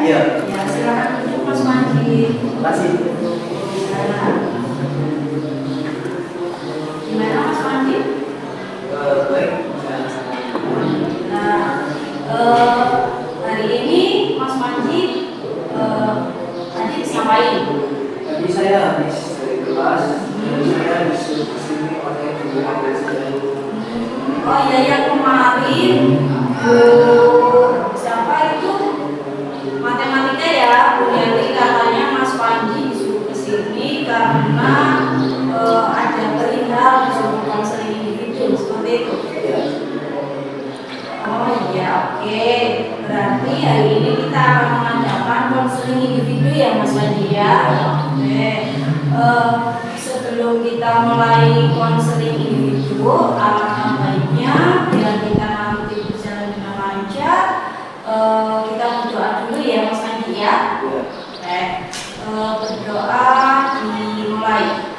Iya. Ya, silakan duduk Mas Panji. Terima kasih. Gimana Mas Panji? Baik. Nah, hari ini Mas Panji tadi ngapain? Tadi saya habis dari kelas, saya disuruh kesini oleh ibu saya. Oh iya, yang kemarin siapa itu matematika ya, Bu Yeli katanya Mas Panji disuruh kesini karena ada perihal disuruh konseling individu seperti itu. Oh iya, oke. Berarti hari ini kita akan mengadakan konseling individu ya Mas Panji ya. Oke. Sebelum kita mulai konseling individu, alangkah baiknya biar kita nanti berjalan dengan lancar, kita berdoa dulu ya Mas Panji ya. Oke. Berdoa dimulai.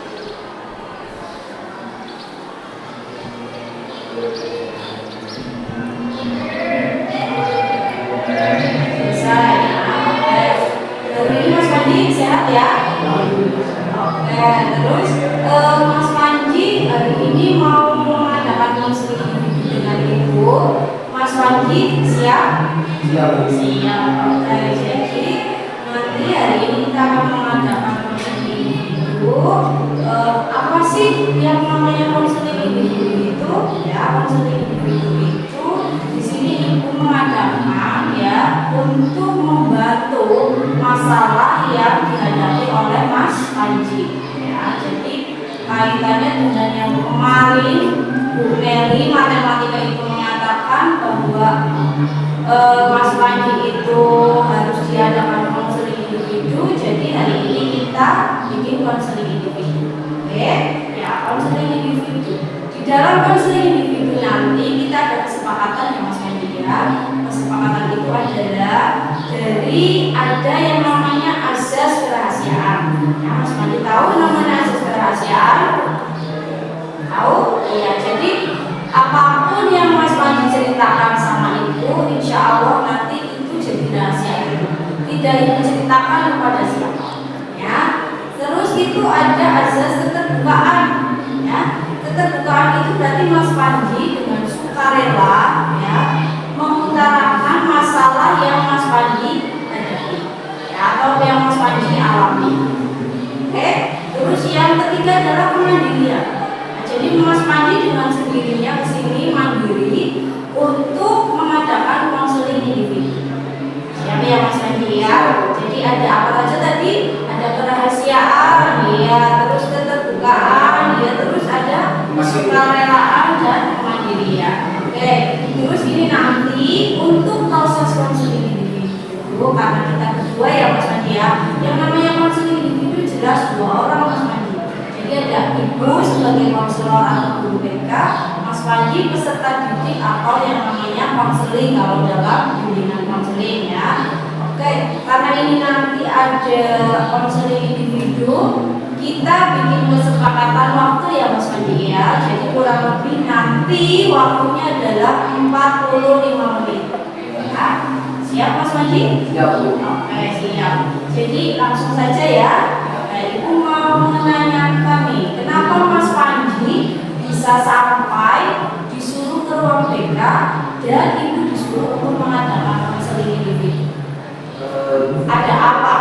Selesai. Hari ini Mas Panji sehat ya? Oke, terus Mas Panji hari ini mau mengadakan konseling individu dengan Ibu. Mas Panji siap? Siap. Siap. Oke, jadi nanti hari ini kita akan mengadakan konseling individu. Apa sih yang namanya konseling individu itu? Ya, konseling individu itu di sini Ibu mengadakan ya untuk membantu masalah yang dihadapi oleh Mas Panji. Ya, jadi kaitannya dengan yang kemarin Bu Meli matematika itu mengatakan bahwa Mas Panji itu harus diadakan konseling individu. Jadi hari ini kita bikin konseling individu. Oke, ya konseling individu. Di dalam konseling individu nanti kita ada kesepakatan ya Mas Panji ya. Kesepakatan itu adalah dari ada yang namanya azas kerahasiaan. Ya, Mas Panji tahu namanya azas kerahasiaan? Tahu? Iya, jadi apapun yang Mas Panji ceritakan sama Ibu, insya Allah nanti itu jadi rahasia Ibu. Tidak Ibu ceritakan kepada siapa. Ya. Terus itu ada azas keterbukaan. Ya. Keterbukaan itu berarti Mas Panji dengan sukarela ya mengutarakan masalah yang Mas Panji hadapi ya, atau yang Mas Panji alami. Oke. Terus yang ketiga adalah kemandirian. Jadi Mas Panji dengan sendirinya kesini mandiri untuk mengadakan konseling individu. Siap ya Mas Panji ya. Jadi ada apa saja tadi? Ada kerahasiaan, ya, terus keterbukaan, ya, terus ada kesukarelaan dan kemandirian. Oke. Terus ini nanti untuk proses konseling individu karena kita berdua ya Mas Panji ya. Yang namanya konseling individu jelas dua orang Mas Panji. Jadi ada Ibu sebagai konselor atau guru BK, Mas Panji peserta didik atau yang namanya konseling kalau dalam bimbingan konseling ya. Oke, karena ini nanti ada konseling individu, kita bikin kesepakatan waktu ya Mas Panji ya. Jadi kurang lebih nanti waktunya adalah 45 menit. Ya. Siap Mas Panji? Siap, Bu. Oke, siap. Jadi langsung saja ya. Ibu mau menanyakan nih, kenapa Mas Panji bisa sampai disuruh ke ruang BK dan Ibu disuruh untuk mengadakan konseling individu? Ada apa?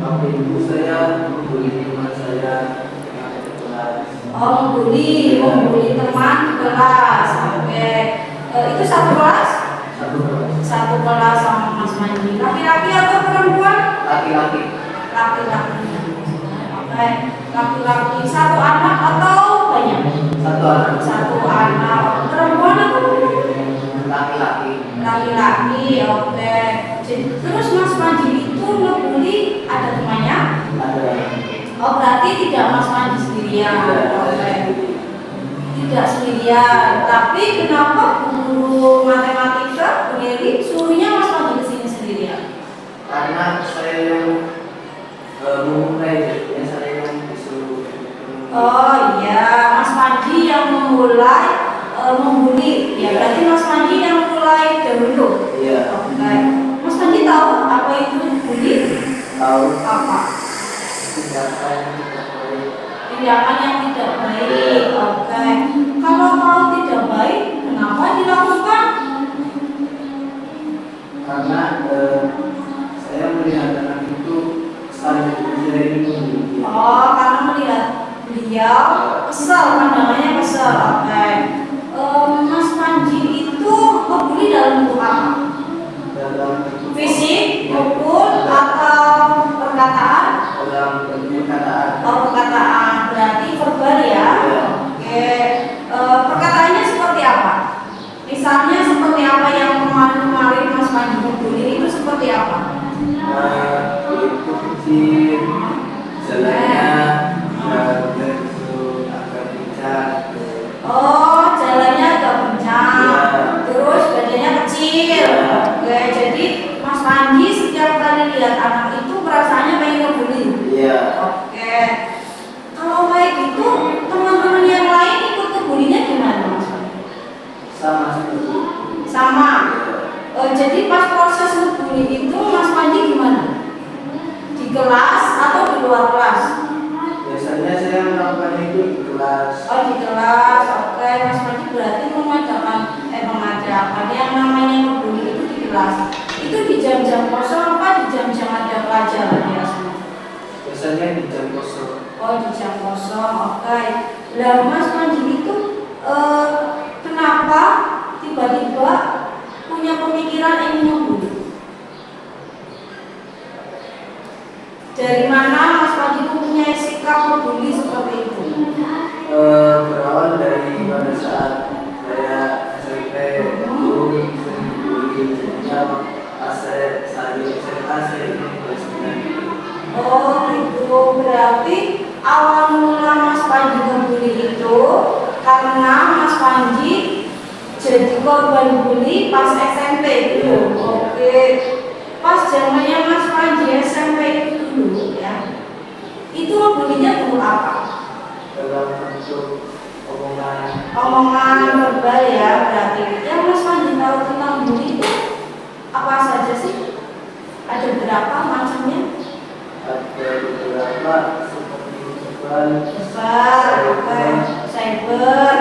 Tapi ibu saya membuli teman saya yang di kelas. Oh, membuli teman di kelas. Oke, itu satu kelas? Satu kelas. Satu kelas sama Mas Panji. Laki-laki atau perempuan? Laki-laki. Laki-laki. Oke, laki-laki satu anak atau banyak? Satu anak. Satu anak. Perempuan atau Laki-laki. laki-laki? Oke. Jadi, terus Mas Panji itu ngebully ada temannya? Ada. Oh, berarti tidak Mas Panji sendirian. Oke. Tidak sendirian. Tapi kenapa guru matematika Bu Yeli suruhnya Mas Panji kesini sendirian? Karena saya yang memulai, jadinya saya yang disuruh. Oh iya, Mas Panji yang memulai membuli. Ya, berarti Mas Panji yang mulai dahulu. Iya. Oke. Mas Panji tahu apa membuli? Tahu Apa? tindakan yang tidak baik. Tindakan yang tidak baik. Oke. Kalau tidak baik, kenapa dilakukan? Karena saya melihat anak itu saling menjadi Oh, karena melihat beliau kesal, pandangannya kesal. Oke. Mas Panji itu membuli dalam bentuk apa? dalam Fisik, pukul, atau perkataan? dalam perkataan. Oh, perkataan berarti verbal ya. Oke. Perkataannya seperti apa? Misalnya seperti apa yang kemarin Mas Panji membuli itu seperti apa? Itu kecil jalannya agak kencang. Oh, jalannya agak kencang, terus badannya kecil. Oke, jadi Mas Panji setiap kali lihat anak itu perasaannya pengen ngebully. Iya. Oke, kalau kayak gitu teman-teman yang lain ikut ngebulinya gimana Mas Panji? Sama seperti Sama. Jadi pas proses ngebully itu Mas Panji gimana? Di kelas atau di luar kelas? biasanya saya melakukan itu di kelas. Oh, di kelas. Oke, Mas Panji berarti mengadakan yang namanya ngebully itu di kelas. Itu di jam-jam kosong apa di jam-jam ada pelajaran ya semua? Biasanya di jam kosong. Oh, di jam kosong. Oke. Lah Mas Panji itu kenapa tiba-tiba punya pemikiran ingin ngebully? Dari mana Mas Panji mempunyai sikap ngebully seperti itu? Berawal dari pada saat saya SMP dulu sering dibully, jadinya pas saya di SMA saya ingin belajar. Oh gitu, berarti awal mula Mas Panji ngebully itu karena Mas Panji jadi korban bully pas SMP dulu. Oke, pas zamannya Mas Panji SMP itu dulu ya, itu ngebulinya dulu apa? Dalam bentuk Omongan verbal ya, berarti yang Mas Panji tahu tentang bully itu apa saja sih? Ada berapa macamnya? ada beberapa seperti verbal, cyber,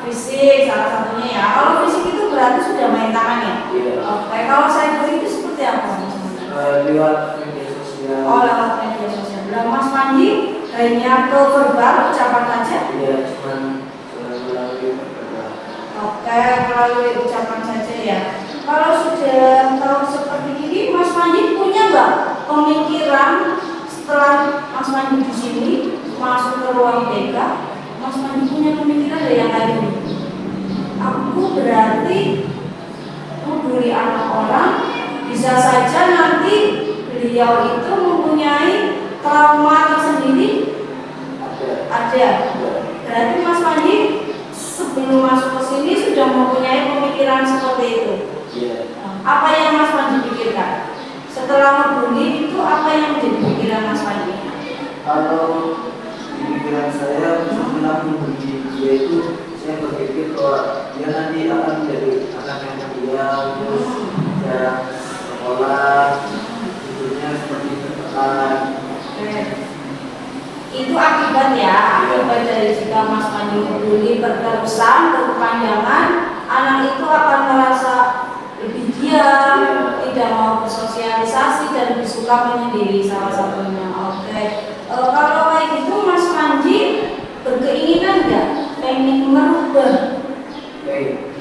fisik salah satunya ya. Kalau fisik itu berarti sudah main tangan ya. iya. Oke, kalau cyber itu seperti apa Mas? Lewat media sosial. Oh, lewat media sosial. Lah Mas Panji hanya ke verbal ucapan saja? Iya, cuman melalui verbal. Oke, melalui ucapan saja ya. Kalau sudah tahu seperti ini, Mas Panji punya nggak pemikiran setelah Mas Panji di sini masuk ke ruang TK, Mas Panji punya pemikiran dari yang kayak gini? Aku berarti membuli anak orang, bisa saja nanti beliau itu mempunyai trauma tersendiri. Ada. Berarti Mas Panji sebelum masuk ke sini sudah mempunyai pemikiran seperti itu. Iya. Apa yang Mas Panji pikirkan? Setelah membuli itu apa yang menjadi pikiran Mas Panji? Kalau di pikiran saya setelah membuli dia itu, saya berpikir bahwa dia nanti akan menjadi anak yang pendiam, terus jarang sekolah, hidupnya seperti tertekan. Itu akibat ya, akibat dari jika Mas Panji membuli berterusan berkepanjangan, anak itu akan merasa lebih diam, tidak mau bersosialisasi dan lebih suka menyendiri salah satunya. Oke. Kalau kayak gitu Mas Panji berkeinginan nggak pengen merubah?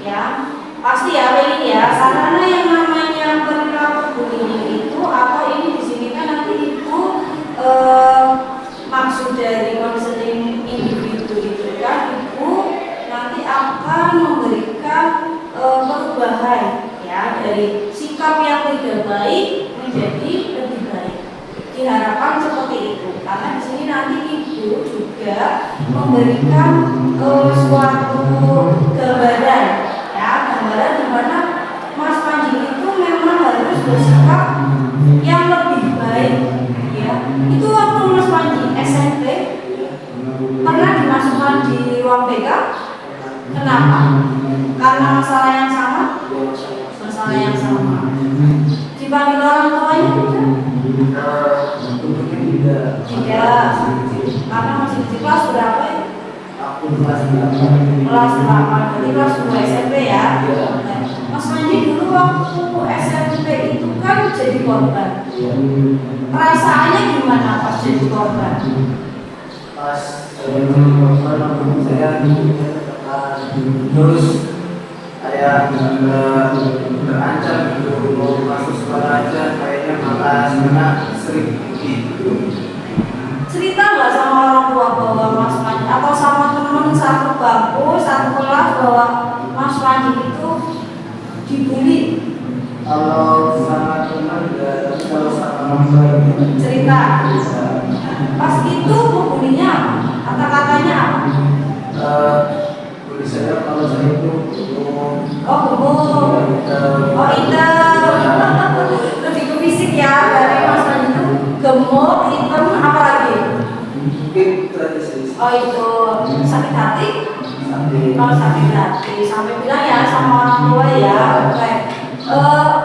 Ya, pasti ya pengen ya. Karena yang namanya perilaku bullying itu atau ini di sini kan nanti itu maksud dari konseling individu itu kan ibu nanti akan memberikan perubahan ya dari sikap yang tidak baik menjadi lebih baik. Diharapkan seperti itu karena di sini nanti ibu juga memberikan suatu gambaran ya, gambaran di mana Mas Panji itu memang harus bersikap yang lebih baik ya. Itu waktu Mas Panji SMP pernah dimasukkan di ruang BK. Kenapa? Karena masalah yang sama. Masalah yang sama. Dipanggil orang tuanya juga. Tentunya tidak. Tidak, karena masih kecil. Kelas berapa ya? Aku kelas 8. Kelas 8, berarti kelas 2 SMP ya? Iya. Mas Panji dulu waktu SMP itu kan jadi korban. Iya. Perasaannya gimana pas jadi korban? Pas saya jadi korban, saya hidupnya tertekan. Terus saya terancam gitu mau masuk sekolah aja kayaknya malas karena sering gitu. Cerita nggak sama orang tua bahwa Mas Panji atau sama teman satu bangku, satu kelas bahwa Mas Panji itu dibully? Kalau sama teman enggak, tapi kalau sama orang tua gitu. Cerita. Pas itu pembulinya apa? Kata-katanya apa? Bully saya kalau saya itu Oh, gemuk. Oh, hitam. Lebih ke fisik ya, dari Mas Panji itu gemuk, hitam, apa lagi? mungkin tradisi Oh, itu sakit hati. sampai Oh, sakit hati. Sampai bilang ya sama orang tua ya. Oke.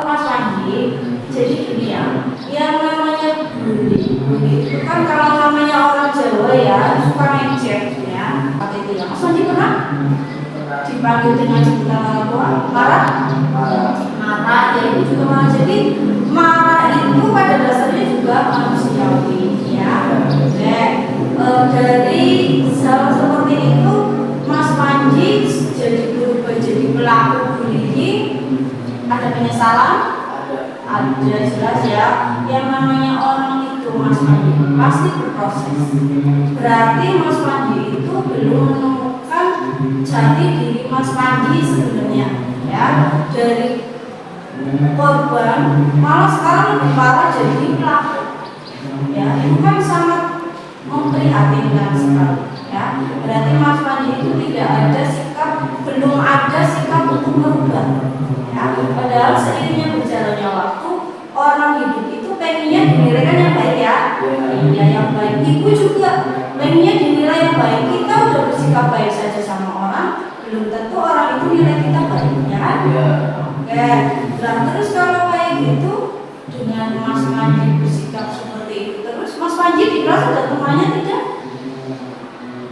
Mas Panji, jadi gini ya, yang namanya bully itu kan kalau namanya orang Jawa ya suka ngejek ya. Seperti itu ya. Mas Panji pernah dipanggil dengan sebutan orang tua? Marah? Marah, ya itu juga marah. Jadi marah itu pada dasarnya juga manusiawi ya. Oke. Dari hal seperti itu Mas Panji jadi berubah jadi pelaku bullying, ada penyesalan? Ada, jelas ya. Yang namanya orang itu Mas Panji pasti berproses. Berarti Mas Panji itu belum menemukan jati diri Mas Panji sebenarnya ya. Dari korban malah sekarang lebih parah jadi pelaku ya. Itu kan sangat memprihatinkan sekali ya. Berarti Mas Panji itu tidak ada sikap, belum ada sikap untuk merubah ya. Padahal seiringnya berjalannya waktu, orang hidup itu pengennya dinilai kan yang baik ya. Iya, yang baik. Ibu juga pengennya dinilai yang baik. Kita udah bersikap baik saja sama orang, belum tentu orang itu nilai kita baik ya kan? Oke. Nah, terus kalau kayak gitu dengan Mas Panji bersikap seperti itu terus, Mas Panji di kelas ada temannya tidak?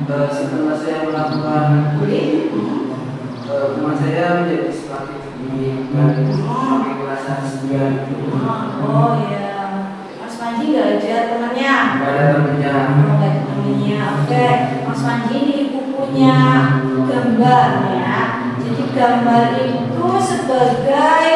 Setelah saya melakukan bullying, teman saya menjadi semakin tinggi dan semakin merasa segan. Oh ya, Mas Panji nggak ada temannya? Nggak ada temannya. Oh, nggak ada temannya. Oke, Mas Panji ini bukunya gambar ya. Jadi gambar itu sebagai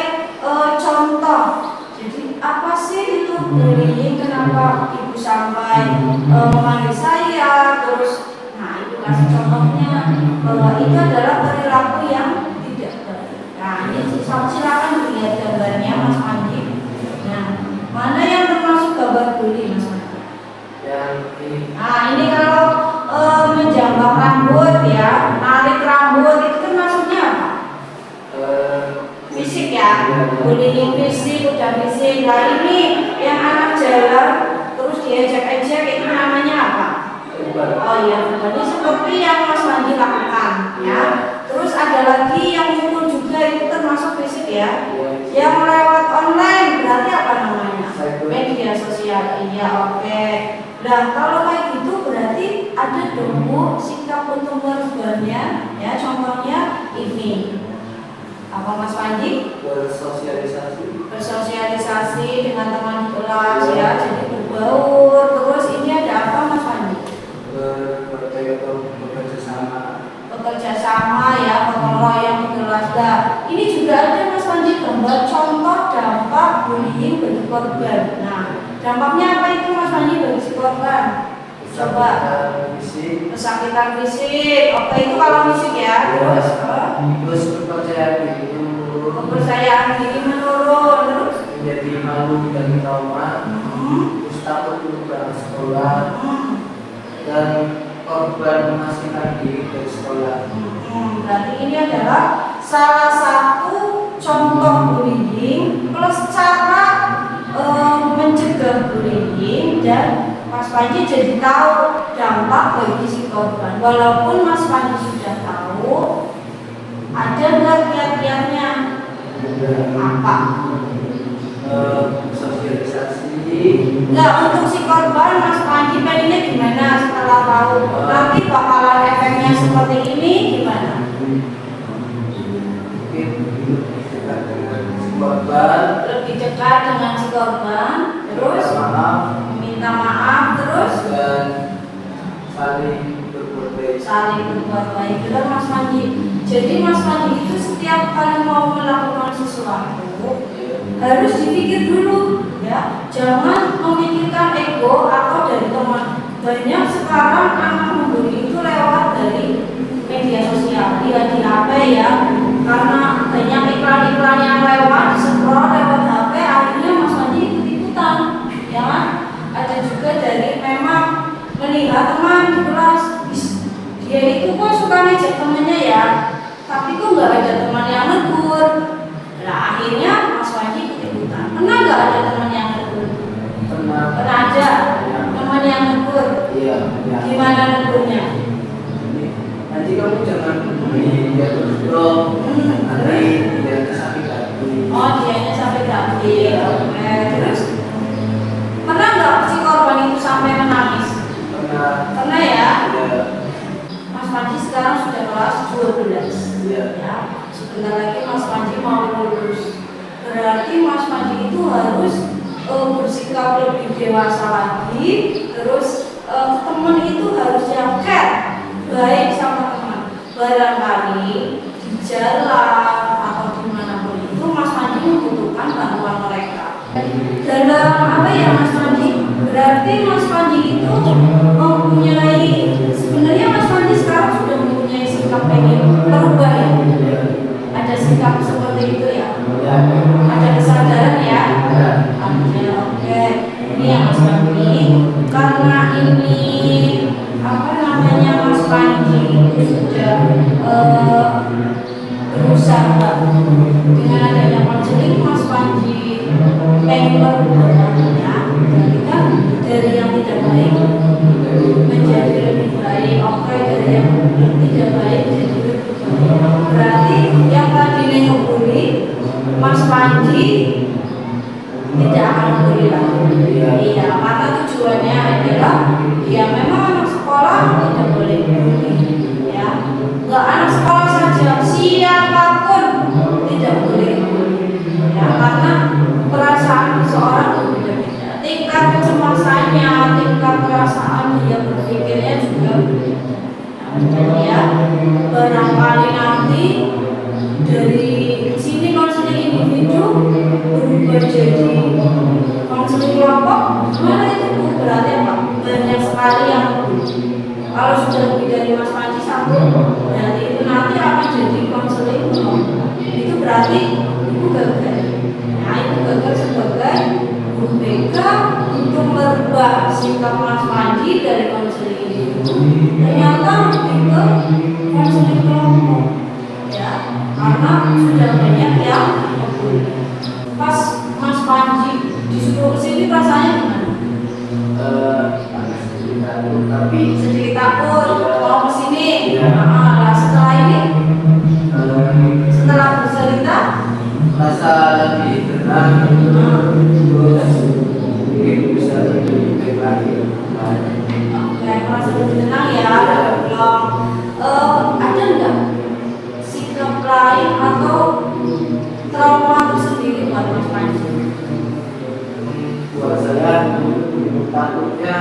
contoh. Jadi apa sih itu bullying? Kenapa ibu sampai memanggil saya? Terus, nah itu kasih contohnya bahwa itu adalah perilaku yang tidak baik. Nah ini silakan lihat gambarnya Mas Panji. Nah, mana yang termasuk gambar bullying Mas Panji? Yang ini. Nah ini kalau menjambak rambut ya, narik rambut itu kan maksudnya apa? Fisik ya, bullying fisik, udah fisik. Nah ini yang anak jalan terus diejek-ejek itu namanya apa? Oh iya, jadi seperti yang Mas Panji lakukan ya. Terus ada lagi yang mukul juga itu termasuk fisik ya. Yang lewat online berarti apa namanya? Media sosial. Iya, oke. Nah kalau kayak gitu berarti ada dong Bu sikap untuk merubahnya ya. Contohnya ini apa Mas Panji? Bersosialisasi dengan teman di kelas ya. Jadi berbaur. Terus ini ada apa Mas Panji? Bekerja sama ya, gotong royong di kelas. Nah, ini juga ada Mas Panji gambar contoh dampak bullying bagi korban. Nah, dampaknya apa itu Mas Panji bagi si korban? Coba. Kesakitan fisik. Oke, itu kalau fisik ya. Terus kepercayaan diri menurun. Terus menjadi malu dan trauma. Terus takut untuk berangkat sekolah. Dan korban memasukkan diri dari sekolah. Berarti ini adalah salah satu contoh bullying plus cara mencegah bullying. Dan Mas Panji jadi tahu dampak bagi si korban. Walaupun Mas Panji sudah tahu, ada nggak kiat-kiatnya? Apa? Sosialisasi Enggak, untuk si korban Mas Panji pengennya gimana setelah tahu nanti bakalan efeknya seperti ini gimana? Mungkin dekat dengan si korban, Lebih dekat dengan si korban, terus meminta maaf, terus dan saling berbuat baik. saling berbuat baik. Benar Mas Panji. Jadi Mas Panji itu setiap kali mau melakukan sesuatu harus dipikir dulu, ya. Jangan memikirkan ego atau dari teman. Banyak sekarang anak memberi itu lewat dari media sosial, dia di HP ya. Karena banyak iklan-iklan yang lewat, scroll lewat HP, akhirnya Mas Panji ikut-ikutan, ya kan? Ada juga dari memang melihat teman di kelas, dia itu kok suka ngejek temennya ya, tapi kok nggak ada teman yang negur. Nah akhirnya Mas Panji ikut-ikutan. Pernah nggak ada teman yang negur? Pernah aja teman yang negur. Iya. Gimana negurnya? Nanti kamu jangan dia terus dong. Nanti dia sakit hati. Oh dianya sampai sakit. Oke. Terus pernah nggak si korban itu sampai menangis? Pernah ya? Iya. Mas Panji sekarang sudah kelas 12. Iya. Ya. Sebentar lagi Mas Panji mau lulus. Berarti Mas Panji itu harus bersikap lebih dewasa lagi. Terus teman itu harus yang care, baik sama teman. Barangkali di jalan atau dimanapun itu Mas Panji membutuhkan bantuan mereka. Dalam apa ya Mas Panji? Berarti Mas Panji itu mempunyai, sebenarnya Mas Panji sekarang sudah mempunyai sikap pengen berubah ya. Ada sikap seperti itu ya. Ada kesadaran ya. Oke. Ini ya Mas Panji. Karena ini apa namanya Mas Panji itu sudah berusaha dengan adanya konseling Mas Panji pengen berubah ya. Kita dari yang tidak baik menjadi lebih baik. Oke, dari yang tidak baik menjadi lebih baik. Berarti yang tadinya ngebully Mas Panji tidak akan ngebully lagi. Iya, karena tujuannya adalah ya memang anak sekolah tidak boleh bully, ya. Enggak anak sekolah saja, siapapun tidak boleh bully, ya. Karena perasaan seseorang berbeda-beda. Tingkat kecemasannya, tingkat perasaan dia berpikirnya juga berbeda. Ya, barangkali nanti dari sini konseling individu berubah jadi konseling kelompok, gimana itu Bu? Berarti apa? Banyak sekali yang kalau sudah lebih dari Mas Panji satu, berarti itu nanti akan jadi konseling kelompok. Itu berarti Ibu gagal. Nah, Ibu gagal sebagai guru BK untuk merubah sikap Mas Panji dari konseling individu. Ternyata lebih ke konseling kelompok, ya, karena sudah banyak yang membuli. Pas Mas Panji disuruh kesini rasanya gimana? Tapi Sedikit takut mau kesini. Ya. Nah, setelah ini, setelah bercerita, rasa lebih tenang, terus mungkin bisa lebih baik lagi. oke, merasa lebih tenang ya. Belum ada nggak sikap lain atau trauma tersendiri buat Mas Panji? Buat saya takutnya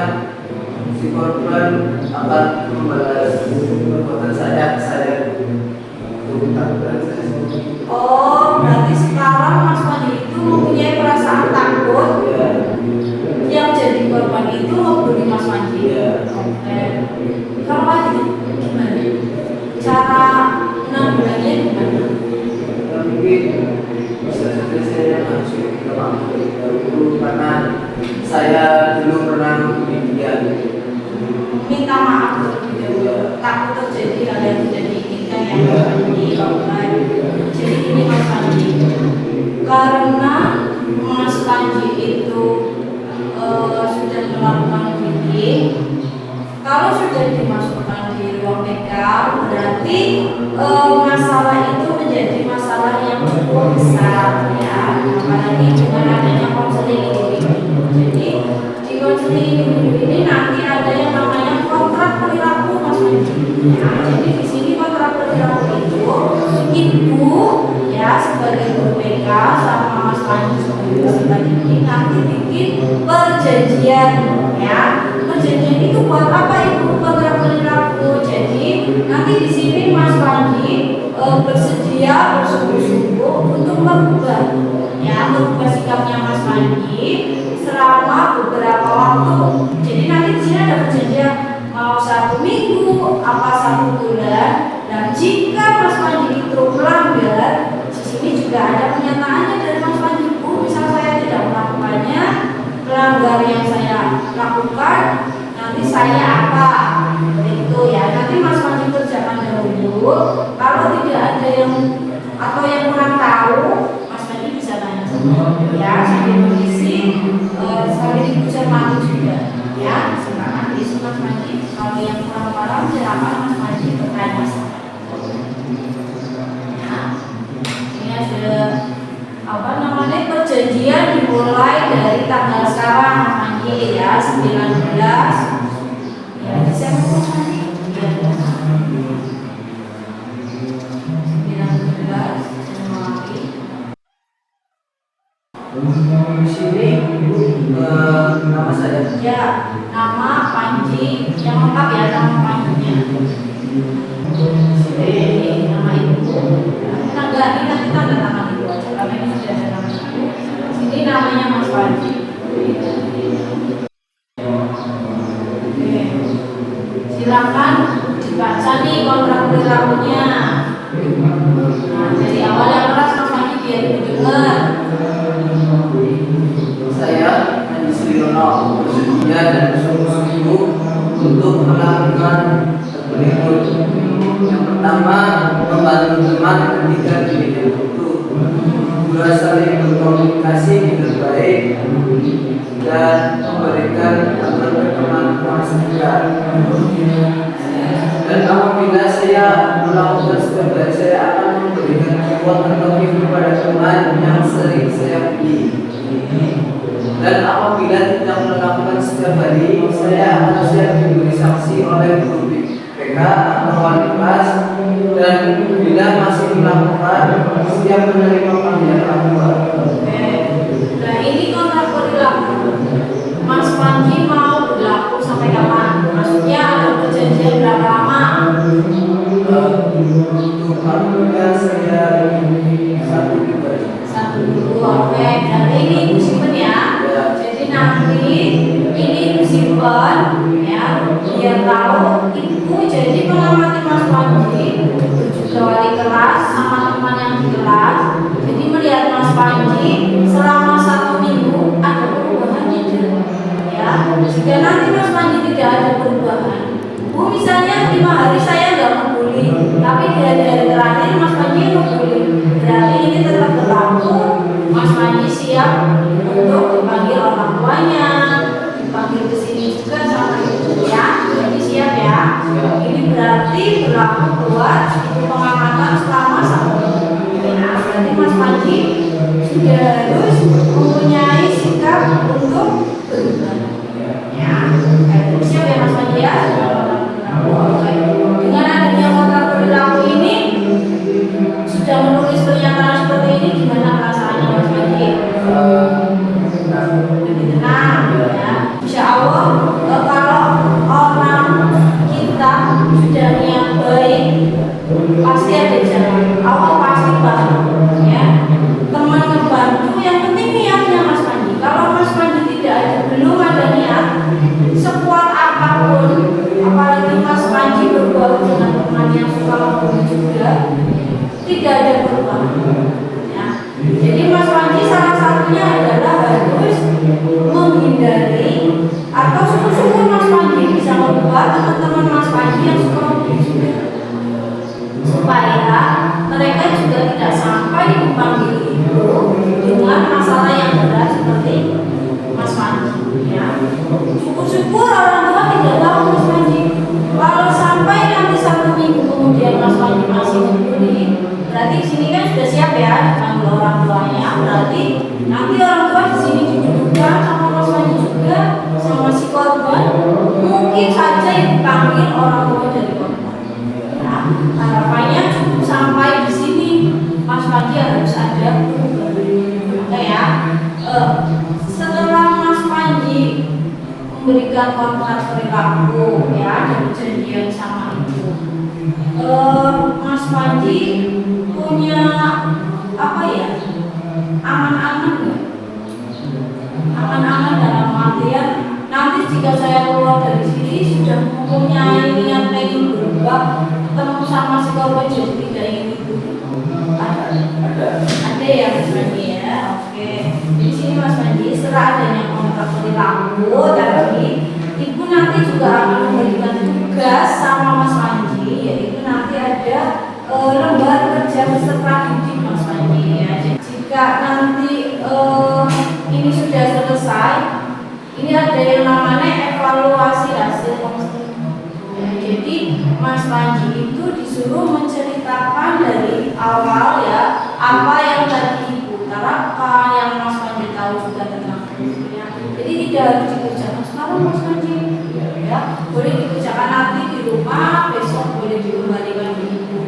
si korban akan membalas perbuatan saya ke saya untuk takutkan saya sendiri. Oh, berarti sekarang Mas Panji itu mempunyai perasaan takut Ya, yang jadi korban itu ngebully Mas Panji. ya. Oke. Kalau Panji gimana? Cara menanggulanginya gimana? Mungkin bisa saja saya langsung ke maaf dahulu karena saya dulu pernah menghubungi dia. Minta maaf terlebih dahulu. Takut terjadi hal yang tidak diinginkan yang dilakukan. Jadi ini Mas Panji, karena Mas Panji itu sudah melakukan bullying. Kalau sudah dimasukkan di ruang BK, berarti masalah itu menjadi masalah yang cukup besar, ya. Apalagi dengan adanya konseling individu. Jadi di konseling individu ini nanti ada yang namanya kontrak perilaku Mas Panji. Ya, jadi di sini kontrak perilaku itu ibu ya sebagai guru BK sama Mas Panji sebagai peserta didik nanti bikin perjanjian ya. Perjanjian itu buat apa ibu kontrak perilaku? Jadi nanti di sini Mas Panji bersedia bersungguh-sungguh untuk merubah sikapnya Mas Panji selama beberapa waktu. Jadi nanti di sini ada perjanjian mau 1 minggu apa 1 bulan. Dan jika Mas Panji itu melanggar, di sini juga ada pernyataannya dari Mas Panji. Bu, misal saya tidak melakukannya, pelanggar yang saya lakukan, nanti saya apa? Itu ya. Nanti Mas Panji kerjakan dahulu. Kalau tidak ada yang atau yang kurang tahu, Mas Panji bisa tanya ya sambil mengisi sambil ibu cermati juga ya. Silakan isi Mas Panji. Kalau yang kurang paham silakan Mas Panji bertanya. Ya, ini ada apa namanya perjanjian dimulai dari tanggal sekarang Mas Panji ya 19 ya Desember Mas Panji ya. 19 Januari. Di sini nama saya. Ya, nama Panji yang lengkap ya, nama Panjinya. Ini nama ibu. Tanggal ini nanti tanda tangan ibu aja karena ini sudah ada nama ibu. Sini namanya Mas Panji. Oke. Silakan dibaca nih kontrak perilakunya. Nah, dari awal yang keras Mas Panji biar didengar. Saya Panji Sriono bersedia dan bersungguh-sungguh untuk melakukan berikut. Yang pertama, membantu teman ketika dirinya butuh. Dua, saling berkomunikasi dengan baik dan memberikan kabar ke teman-teman sekitar. Dan apabila saya melakukan sebagai saya akan memberikan reward atau gift kepada teman yang sering saya pilih. Dan apabila tidak melakukan setiap hari, saya akan siap diberi sanksi oleh guru BK atau wali kelas. Dan bila masih melakukan, siap menerima panggilan laporan. Nah ini kontrak perilaku Mas Panji mau berlaku sampai kapan? Maksudnya ada perjanjian berapa lama? Untuk apabila saya 1 minggu. 1 minggu, oke. Dan ini ibu simpen ya. Jadi nanti ini ibu simpen ya, biar tahu ibu jadi mengamati Mas Panji juga wali kelas sama teman yang di kelas. Jadi melihat Mas Panji selama 1 minggu ada perubahannya ya. Jika nanti Mas Panji tidak ada perubahan, Bu misalnya 5 hari saya nggak membuli, tapi di hari-hari terakhir Mas Panji membuli, berarti ini tetap berlaku. Mas Panji siap untuk dipanggil orang tuanya, dipanggil ke sini juga sama ibu ya. Jadi siap ya. Ini berarti berlaku buat pengamatan selama 1 minggu. Nah, berarti Mas Panji sudah harus mempunyai sikap untuk berubah. Ya, siap ya Mas Panji ya. Dengan adanya kontrak perilaku ini sudah menulis pernyataan seperti ini, gimana perasaannya Mas Panji? Lebih tenang ya. Insya Allah kalau orang kita sudah niat baik pasti ada jalan. Allah pasti bantu ya. Teman ngebantu yang penting niatnya Mas Panji. Kalau Mas Panji tidak ada, belum ada niat, sekuat apapun, apalagi Mas Panji bergaul dengan teman yang suka membuli juga, tidak ada perubahan ya. Jadi Mas Panji salah satunya adalah harus menghindari atau sungguh-sungguh Mas Panji bisa membuat teman-teman Mas Panji yang suka membuli juga, supaya mereka juga tidak sampai dipanggil ibu dengan masalah yang berat seperti Mas Panji ya. Syukur-syukur orang tua tidak tahu Mas Panji. Kalau sampai nanti 1 minggu kemudian Mas Panji masih membuli, berarti di sini kan sudah siap dipanggil orang tua dari korban. Ya, harapannya cukup sampai di sini. Mas Panji harus ada perubahan. Oke ya. Setelah Mas Panji memberikan kontrak perilaku ya dan perjanjian sama ibu, Mas Panji punya apa ya, angan-angan nggak? Angan-angan dalam artian nanti jika saya keluar dari sini sudah mempunyai niat ingin berubah, ketemu sama si korban jadi tidak ingin itu. Ada ya Mas Panji ya. Oke. Di sini Mas Panji setelah adanya kontrak perilaku tadi, ibu nanti juga akan memberikan tugas sama Mas Panji, yaitu nanti ada lembar kerja peserta didik Mas Panji ya. Jika nanti ini sudah selesai, ini ada yang namanya evaluasi hasil konseling. Ya, jadi Mas Panji itu disuruh menceritakan dari awal ya apa yang tadi ibu utarakan, yang Mas Panji tahu juga tentang konselingnya. Jadi tidak harus dikerjakan sekarang Mas Panji, ya boleh dikerjakan nanti di rumah, besok boleh dikembalikan ke ibu.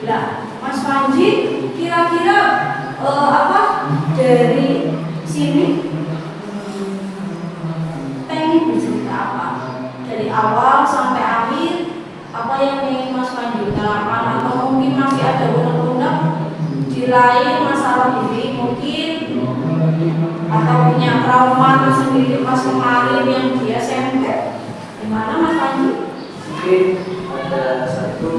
Nah, Mas Panji kira-kira apa dari sini pengen bercerita apa? Dari awal sampai akhir, apa yang ingin Mas Panji utarakan, atau mungkin masih ada unek-unek di lain masalah diri mungkin, atau punya trauma tersendiri pas kemarin yang dia SMP. Gimana Mas Panji? Mungkin ada satu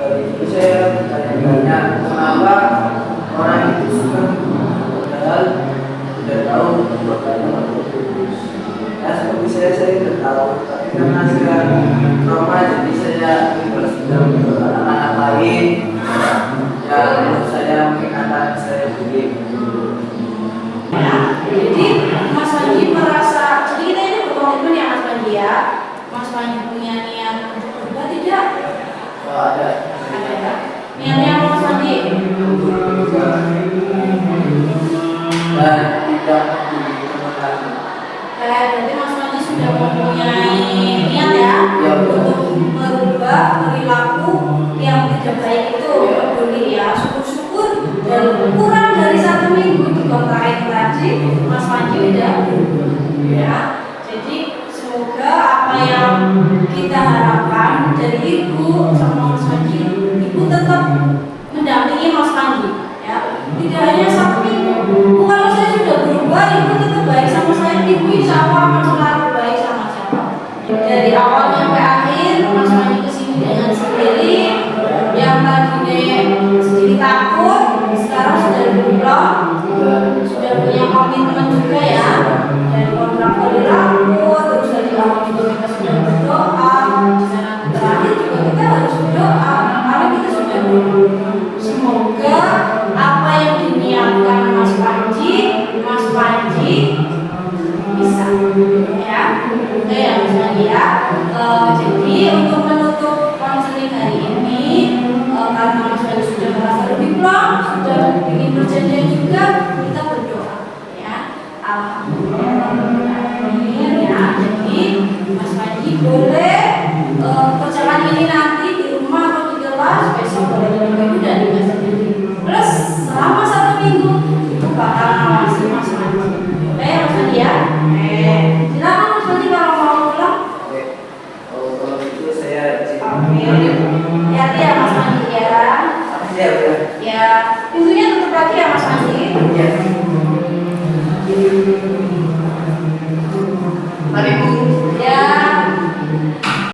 dari itu saya bertanya kenapa orang itu suka, padahal tidak tahu bertanya terus. Ya seperti saya tidak tahu, tapi karena saya trauma jadi saya bersidang ke anak-anak lain. Ya menurut saya mungkin anak saya juga. Ya, jadi Mas Panji merasa, jadi kita ini berkomitmen ya Mas Panji ya. Mas Panji punya niat untuk berubah tidak? Oh, ada. Ada ya. Niatnya apa Mas Panji? Dan tidak ditemukan. Berarti Mas Panji sudah mempunyai niat ya, untuk merubah perilaku yang tidak baik itu. Peduli ya, syukur-syukur dan kurang dari 1 minggu di kontrain tadi Mas Panji udah ya. Jadi semoga apa yang kita harapkan dari ibu sama Mas Panji, ibu tetap mendampingi Mas Panji ya. Tidak hanya 1 minggu. Kalau saya sudah berubah, ibu tetap baik sama saya, ibu insya Allah akan selalu baik sama siapa. Dari awal sampai akhir Mas Panji kesini dengan sendiri, yang tadinya sendiri takut, sekarang sudah berubah, sudah punya komitmen juga ya. Dari kontrak perilaku, terus dari awal juga kita sudah berdoa, di sana terakhir juga kita harus berdoa karena kita sudah berdoa. Semoga apa yang diniatkan Mas Panji bisa ya. Oke ya Mas Panji ya. Jadi untuk menutup konseling hari ini, karena Mas Panji sudah merasa lebih plong, sudah ingin berjanjian juga, kita berdoa ya. Alhamdulillah ya. Jadi Mas Panji boleh perjalanan ini nanti di rumah atau di kelas, besok boleh ibu dan juga sendiri. Plus selama 1 minggu itu bakal ngawasi Mas Panji. Oke Mas Panji ya. Silakan Mas Panji kalau mau pulang. Oke. Kalau itu saya Oke.